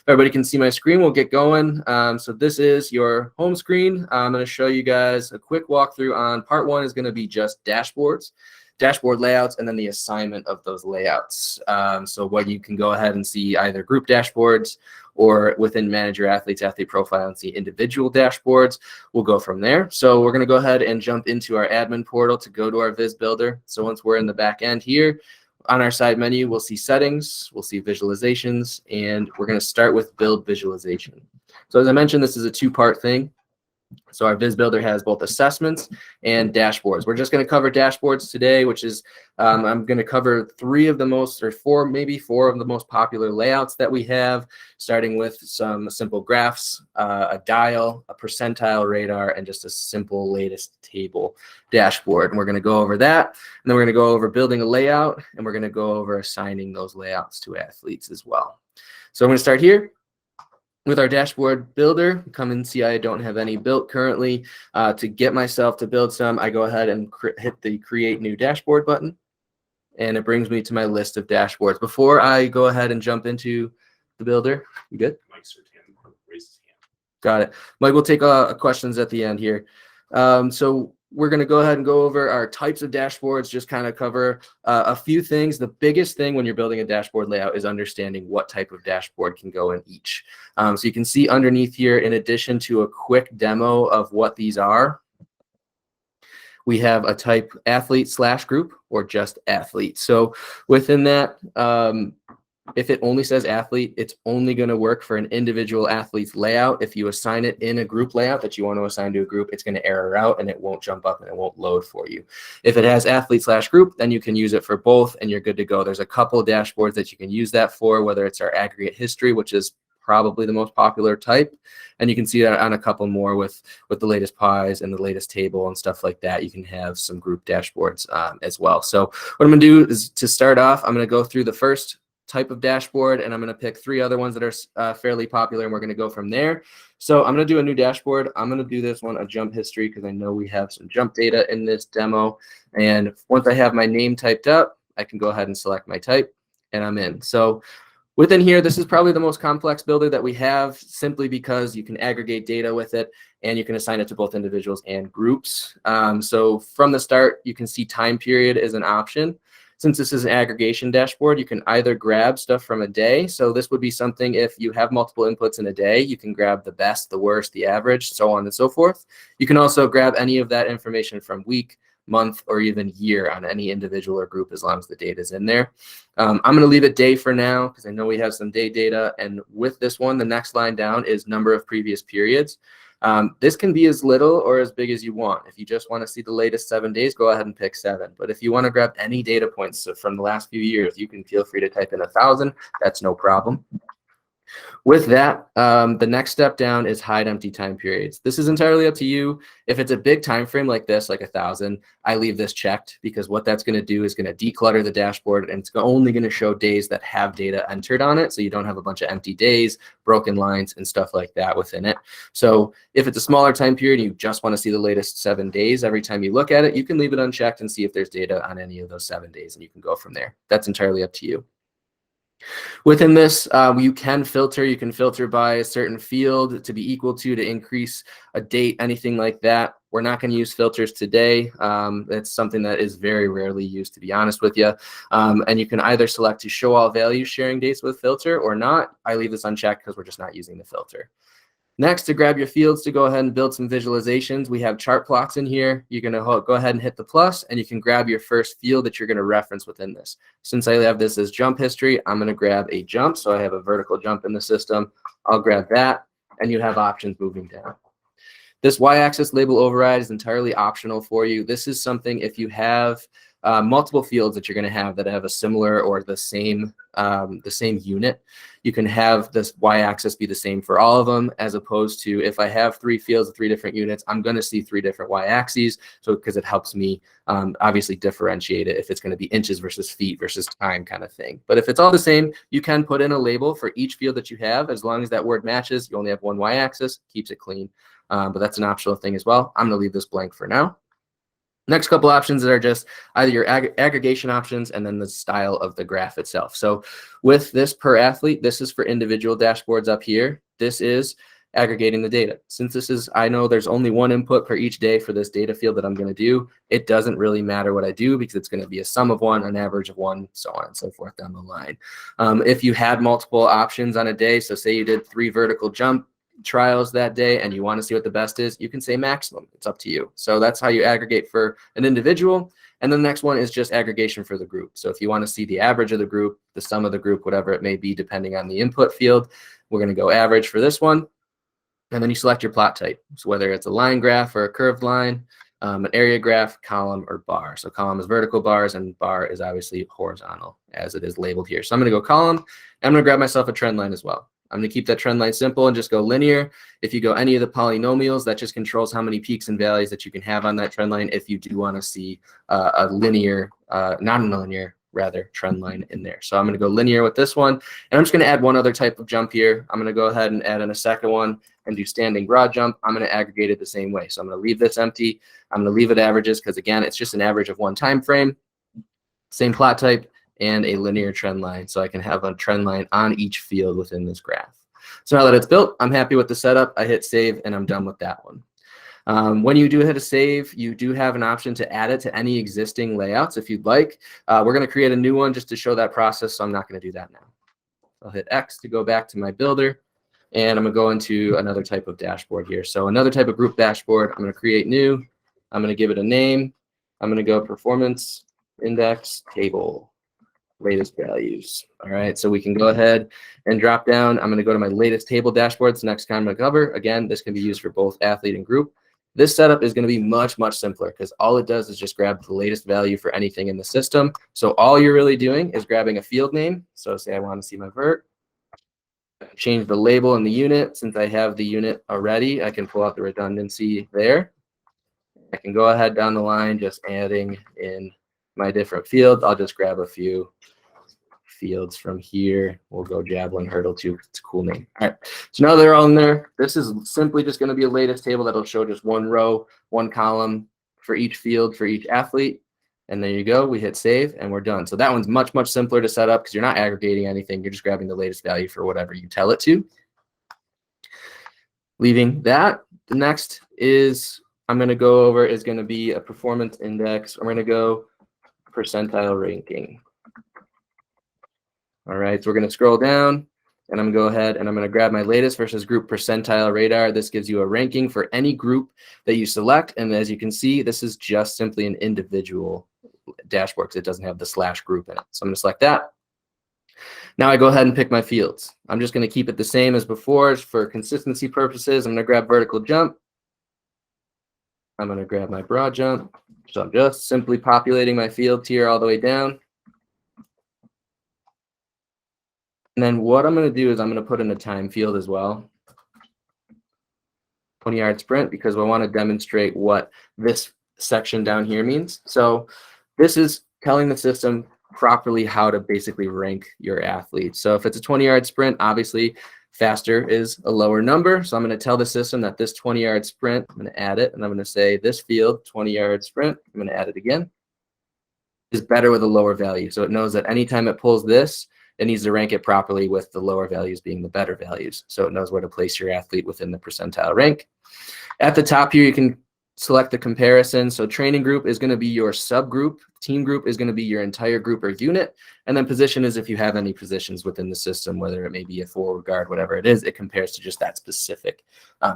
everybody can see my screen, we'll get going. So this is your home screen. I'm going to show you guys a quick walkthrough on part one is going to be just dashboards, dashboard layouts, and then the assignment of those layouts. So what you can go ahead and see either group dashboards or within Manage Your Athletes Athlete Profile and see individual dashboards. We'll go from there. So we're going to go ahead and jump into our admin portal to go to our Viz Builder. So once we're in the back end here, on our side menu, we'll see settings, we'll see visualizations, and we're going to start with build visualization. So as I mentioned, this is a two-part thing. So our Viz Builder has both assessments and dashboards. We're just going to cover dashboards today, which is I'm going to cover maybe four of the most popular layouts that we have, starting with some simple graphs, a dial, a percentile radar, and just a simple latest table dashboard. And we're going to go over that. And then we're going to go over building a layout, and we're going to go over assigning those layouts to athletes as well. So I'm going to start here with our dashboard builder. Come and see I don't have any built currently. To get myself to build some, I go ahead and hit the create new dashboard button, and it brings me to my list of dashboards. Before I go ahead and jump into the builder, you good? Mike's raised his hand. Got it. Mike, we'll take questions at the end here. So we're going to go ahead and go over our types of dashboards, just kind of cover a few things. The biggest thing when you're building a dashboard layout is understanding what type of dashboard can go in each. So you can see underneath here, in addition to a quick demo of what these are, we have a type athlete/group or just athlete. So within that, if it only says athlete, it's only going to work for an individual athlete's layout. If you assign it in a group layout that you want to assign to a group, it's going to error out and it won't jump up and it won't load for you. If it has athlete/group, then you can use it for both and you're good to go. There's a couple of dashboards that you can use that for, whether it's our aggregate history, which is probably the most popular type. And you can see that on a couple more with the latest pies and the latest table and stuff like that. You can have some group dashboards as well. So what I'm going to do is, to start off, I'm going to go through the first type of dashboard, and I'm going to pick three other ones that are fairly popular, and we're going to go from there. So I'm going to do a new dashboard. I'm going to do this one a jump history because I know we have some jump data in this demo. And once I have my name typed up, I can go ahead and select my type, and I'm in. So within here, this is probably the most complex builder that we have, simply because you can aggregate data with it and you can assign it to both individuals and groups. So from the start, you can see time period is an option. Since this is an aggregation dashboard, you can either grab stuff from a day. So this would be something, if you have multiple inputs in a day, you can grab the best, the worst, the average, so on and so forth. You can also grab any of that information from week, month, or even year on any individual or group, as long as the data is in there. I'm going to leave it day for now because I know we have some day data. And with this one, the next line down is number of previous periods. This can be as little or as big as you want. If you just want to see the latest 7 days, go ahead and pick 7. But if you want to grab any data points from the last few years, you can feel free to type in 1,000. That's no problem. With that, the next step down is hide empty time periods. This is entirely up to you. If it's a big time frame like this, like 1,000, I leave this checked, because what that's going to do is going to declutter the dashboard, and it's only going to show days that have data entered on it, so you don't have a bunch of empty days, broken lines, and stuff like that within it. So if it's a smaller time period and you just want to see the latest 7 days every time you look at it, you can leave it unchecked and see if there's data on any of those 7 days, and you can go from there. That's entirely up to you. Within this, you can filter. You can filter by a certain field to be equal to increase a date, anything like that. We're not going to use filters today. It's something that is very rarely used, to be honest with you. And you can either select to show all values sharing dates with filter or not. I leave this unchecked because we're just not using the filter. Next, to grab your fields to go ahead and build some visualizations, we have chart plots in here. You're going to go ahead and hit the plus, and you can grab your first field that you're going to reference within this. Since I have this as jump history, I'm going to grab a jump. So I have a vertical jump in the system. I'll grab that, and you have options moving down. This y-axis label override is entirely optional for you. This is something if you have multiple fields that you're going to have a similar or the same unit, you can have this y-axis be the same for all of them, as opposed to if I have 3 fields of 3 different units, I'm going to see 3 different y-axes. So because it helps me obviously differentiate it if it's going to be inches versus feet versus time kind of thing. But if it's all the same, you can put in a label for each field that you have. As long as that word matches, you only have 1 y-axis, keeps it clean. But that's an optional thing as well. I'm going to leave this blank for now. Next couple options that are just either your aggregation options and then the style of the graph itself. So with this per athlete, this is for individual dashboards up here. This is aggregating the data. Since this is, I know there's only one input per each day for this data field that I'm going to do, it doesn't really matter what I do because it's going to be a sum of one, an average of one, so on and so forth down the line. If you had multiple options on a day, so say you did 3 vertical jump trials that day and you want to see what the best is, you can say maximum. It's up to you. So that's how you aggregate for an individual. And then the next one is just aggregation for the group. So if you want to see the average of the group, the sum of the group, whatever it may be, depending on the input field, we're going to go average for this one. And then you select your plot type. So whether it's a line graph or a curved line, an area graph, column, or bar. So column is vertical bars and bar is obviously horizontal as it is labeled here. So I'm going to go column. And I'm going to grab myself a trend line as well. I'm going to keep that trend line simple and just go linear. If you go any of the polynomials, that just controls how many peaks and valleys that you can have on that trend line if you do want to see a linear, non-linear, rather, trend line in there. So I'm going to go linear with this one. And I'm just going to add one other type of jump here. I'm going to go ahead and add in a second one and do standing broad jump. I'm going to aggregate it the same way. So I'm going to leave this empty. I'm going to leave it averages because, again, it's just an average of one time frame. Same plot type. And a linear trend line, so I can have a trend line on each field within this graph. So now that it's built, I'm happy with the setup. I hit save, and I'm done with that one. When you do hit a save, you do have an option to add it to any existing layouts if you'd like. We're going to create a new one just to show that process, so I'm not going to do that now. I'll hit X to go back to my builder, and I'm going to go into another type of dashboard here. So another type of group dashboard, I'm going to create new. I'm going to give it a name. I'm going to go performance index table. Latest values. All right, so we can go ahead and drop down. I'm going to go to my latest table dashboards. Next time I'm going to cover. Again, this can be used for both athlete and group. This setup is going to be much, much simpler because all it does is just grab the latest value for anything in the system. So all you're really doing is grabbing a field name. So say I want to see my vert. Change the label and the unit. Since I have the unit already, I can pull out the redundancy there. I can go ahead down the line, just adding in my different fields. I'll just grab a few fields from here. We'll go javelin hurdle too. It's a cool name. All right. So now they're all in there. This is simply just going to be a latest table that'll show just one row, one column for each field for each athlete. And there you go. We hit save and we're done. So that one's much, much simpler to set up because you're not aggregating anything. You're just grabbing the latest value for whatever you tell it to. Leaving that, the next is I'm going to go over is going to be a performance index. I'm going to go percentile ranking. All right, so we're going to scroll down and I'm going to go ahead and I'm going to grab my latest versus group percentile radar. This gives you a ranking for any group that you select. And as you can see, this is just simply an individual dashboard because it doesn't have the slash group in it. So I'm going to select that. Now I go ahead and pick my fields. I'm just going to keep it the same as before for consistency purposes. I'm going to grab vertical jump. I'm going to grab my broad jump. So I'm just simply populating my field here all the way down. And then what I'm going to do is I'm going to put in a time field as well. 20-yard sprint because I want to demonstrate what this section down here means. So this is telling the system properly how to basically rank your athlete. So if it's a 20-yard sprint, obviously faster is a lower number. So I'm going to tell the system that this 20-yard sprint, I'm going to add it, and I'm going to say this field, 20-yard sprint, I'm going to add it again, is better with a lower value. So it knows that anytime it pulls this, it needs to rank it properly with the lower values being the better values. So it knows where to place your athlete within the percentile rank. At the top here, you can select the comparison. So training group is going to be your subgroup. Team group is going to be your entire group or unit. And then position is if you have any positions within the system, whether it may be a forward guard, whatever it is, it compares to just that specific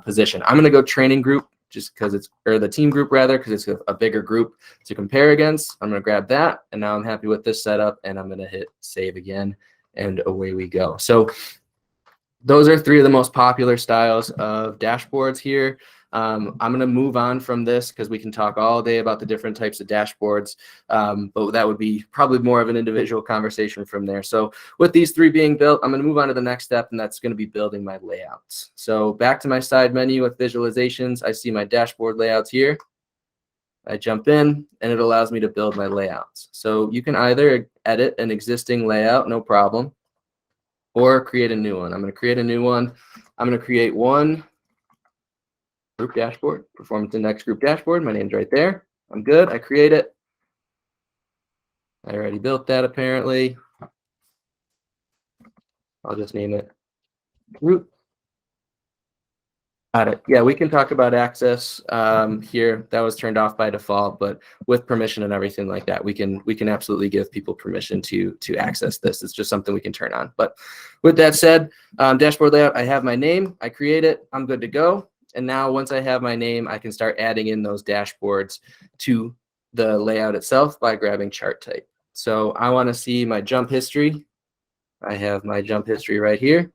position. I'm going to go training group just because it's, or the team group rather, because it's a bigger group to compare against. I'm going to grab that. And now I'm happy with this setup and I'm going to hit save again and away we go. So those are three of the most popular styles of dashboards here. I'm going to move on from this because we can talk all day about the different types of dashboards, but that would be probably more of an individual conversation from there. So with these three being built, I'm going to move on to the next step, and that's going to be building my layouts. So back to my side menu with visualizations, I see my dashboard layouts here. I jump in, and it allows me to build my layouts. So you can either edit an existing layout, no problem, or create a new one. I'm going to create a new one. I'm going to create one group dashboard, performance index group dashboard. My name's right there. I'm good. I create it. I already built that apparently. I'll just name it group. Got it. Yeah, we can talk about access here. That was turned off by default, but with permission and everything like that, we can absolutely give people permission to access this. It's just something we can turn on. But with that said, dashboard layout, I have my name. I create it. I'm good to go. And now once I have my name, I can start adding in those dashboards to the layout itself by grabbing chart type. So I want to see my jump history. I have my jump history right here.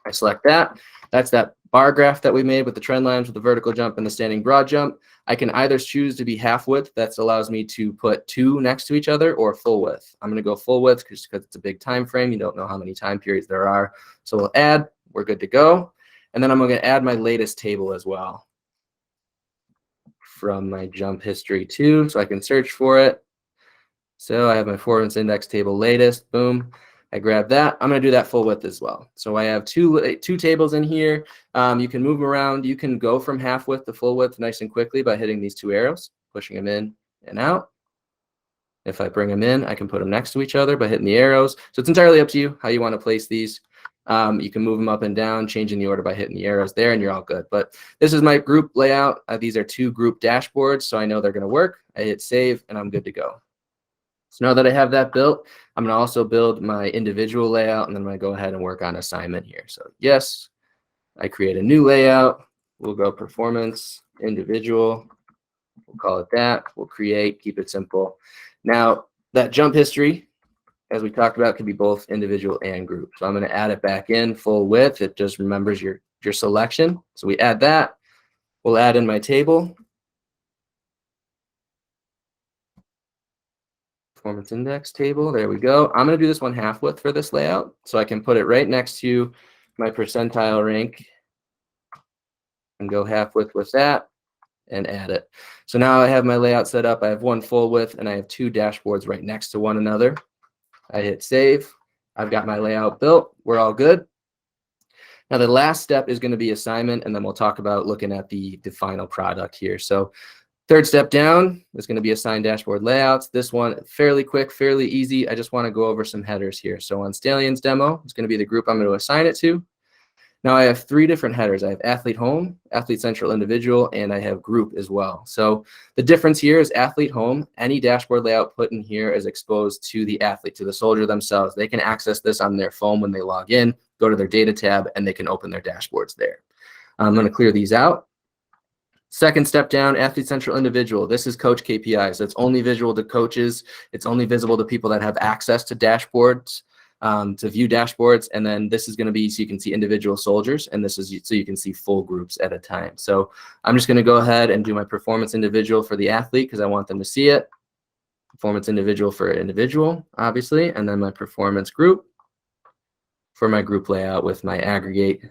I select that. That's that bar graph that we made with the trend lines with the vertical jump and the standing broad jump. I can either choose to be half width. That allows me to put two next to each other, or full width. I'm going to go full width because it's a big time frame. You don't know how many time periods there are. So we'll add. We're good to go. And then I'm going to add my latest table as well from my jump history too, so I can search for it. So I have my performance index table latest. Boom. I grab that. I'm going to do that full width as well. So I have two tables in here. You can move them around. You can go from half width to full width nice and quickly by hitting these two arrows, pushing them in and out. If I bring them in, I can put them next to each other by hitting the arrows. So it's entirely up to you how you want to place these. You can move them up and down, changing the order by hitting the arrows there, and you're all good. But this is my group layout. These are two group dashboards, so I know they're going to work. I hit save, and I'm good to go. So now that I have that built, I'm going to also build my individual layout, and then I'm going to go ahead and work on assignment here. So yes, I create a new layout. We'll go performance, individual. We'll call it that. We'll create, keep it simple. Now, that jump history, as we talked about, could be both individual and group. So I'm going to add it back in full width. It just remembers your selection. So we add that. We'll add in my table. Performance index table. There we go. I'm going to do this one half width for this layout, so I can put it right next to my percentile rank and go half width with that and add it. So now I have my layout set up. I have one full width and I have two dashboards right next to one another. I hit save. I've got my layout built. We're all good. Now the last step is going to be assignment, and then we'll talk about looking at the final product here. So third step down is going to be assign dashboard layouts. This one, fairly quick, fairly easy. I just want to go over some headers here. So on Stallions demo, it's going to be the group I'm going to assign it to. Now I have three different headers. I have athlete home, athlete central individual, and I have group as well. So the difference here is athlete home. Any dashboard layout put in here is exposed to the athlete, to the soldier themselves. They can access this on their phone when they log in, go to their data tab, and they can open their dashboards there. I'm going to clear these out. Second step down, athlete central individual. This is coach KPIs. So it's only visual to coaches. It's only visible to people that have access to dashboards, to view dashboards. And then this is going to be so you can see individual soldiers, and this is so you can see full groups at a time. So I'm just going to go ahead and do my performance individual for the athlete because I want them to see it. Performance individual for individual, obviously, and then my performance group for my group layout with my aggregate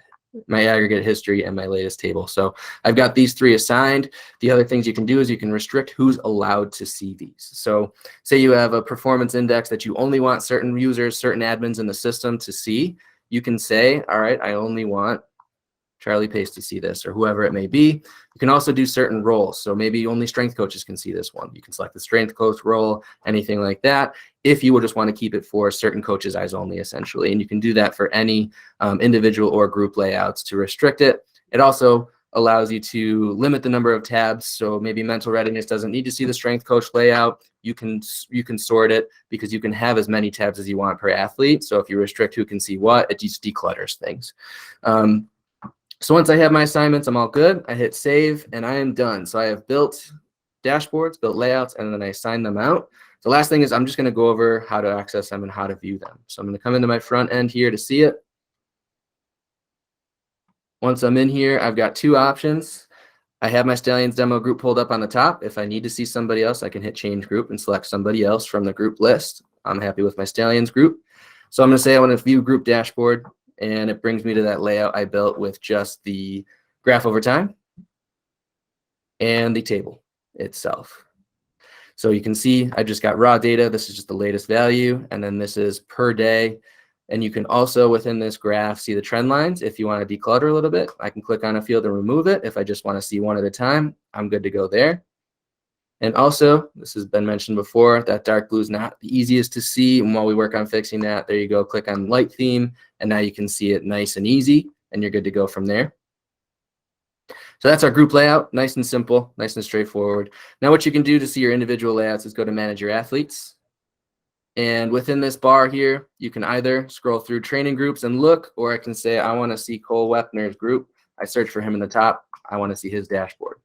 history and my latest table. So I've got these three assigned. The other things you can do is you can restrict who's allowed to see these. So say you have a performance index that you only want certain users, certain admins in the system to see. You can say, all right, I only want Charlie Pace to see this, or whoever it may be. You can also do certain roles. So maybe only strength coaches can see this one. You can select the strength coach role, anything like that, if you would just want to keep it for certain coaches' eyes only, essentially. And you can do that for any individual or group layouts to restrict it. It also allows you to limit the number of tabs. So maybe mental readiness doesn't need to see the strength coach layout. You can sort it because you can have as many tabs as you want per athlete. So if you restrict who can see what, it just declutters things. So once I have my assignments, I'm all good. I hit save and I am done. So I have built dashboards, built layouts, and then I assign them out. The last thing is I'm just going to go over how to access them and how to view them. So I'm going to come into my front end here to see it. Once I'm in here, I've got two options. I have my Stallions demo group pulled up on the top. If I need to see somebody else, I can hit change group and select somebody else from the group list. I'm happy with my Stallions group. So I'm going to say I want to view group dashboard, and it brings me to that layout I built with just the graph over time and the table itself. So you can see I just got raw data. This is just the latest value, and then this is per day. And you can also, within this graph, see the trend lines. If you want to declutter a little bit, I can click on a field and remove it. If I just want to see one at a time, I'm good to go there. And also, this has been mentioned before, that dark blue is not the easiest to see. And while we work on fixing that, there you go, click on light theme, and now you can see it nice and easy, and you're good to go from there. So that's our group layout, nice and simple, nice and straightforward. Now what you can do to see your individual layouts is go to Manage Your Athletes. And within this bar here, you can either scroll through training groups and look, or I can say, I want to see Cole Wepner's group. I search for him in the top. I want to see his dashboard.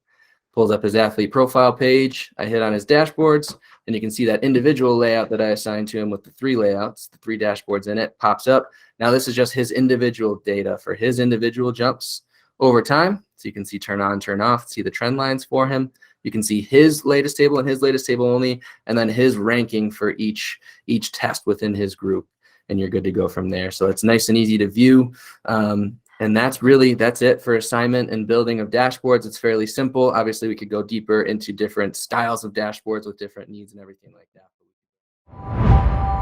Pulls up his athlete profile page. I hit on his dashboards, and you can see that individual layout that I assigned to him with the 3 layouts, the 3 dashboards in it, pops up. Now this is just his individual data for his individual jumps over time. So you can see turn on, turn off, see the trend lines for him. You can see his latest table and his latest table only, and then his ranking for each test within his group, and you're good to go from there. So it's nice and easy to view. And that's it for assignment and building of dashboards. It's fairly simple. Obviously, we could go deeper into different styles of dashboards with different needs and everything like that.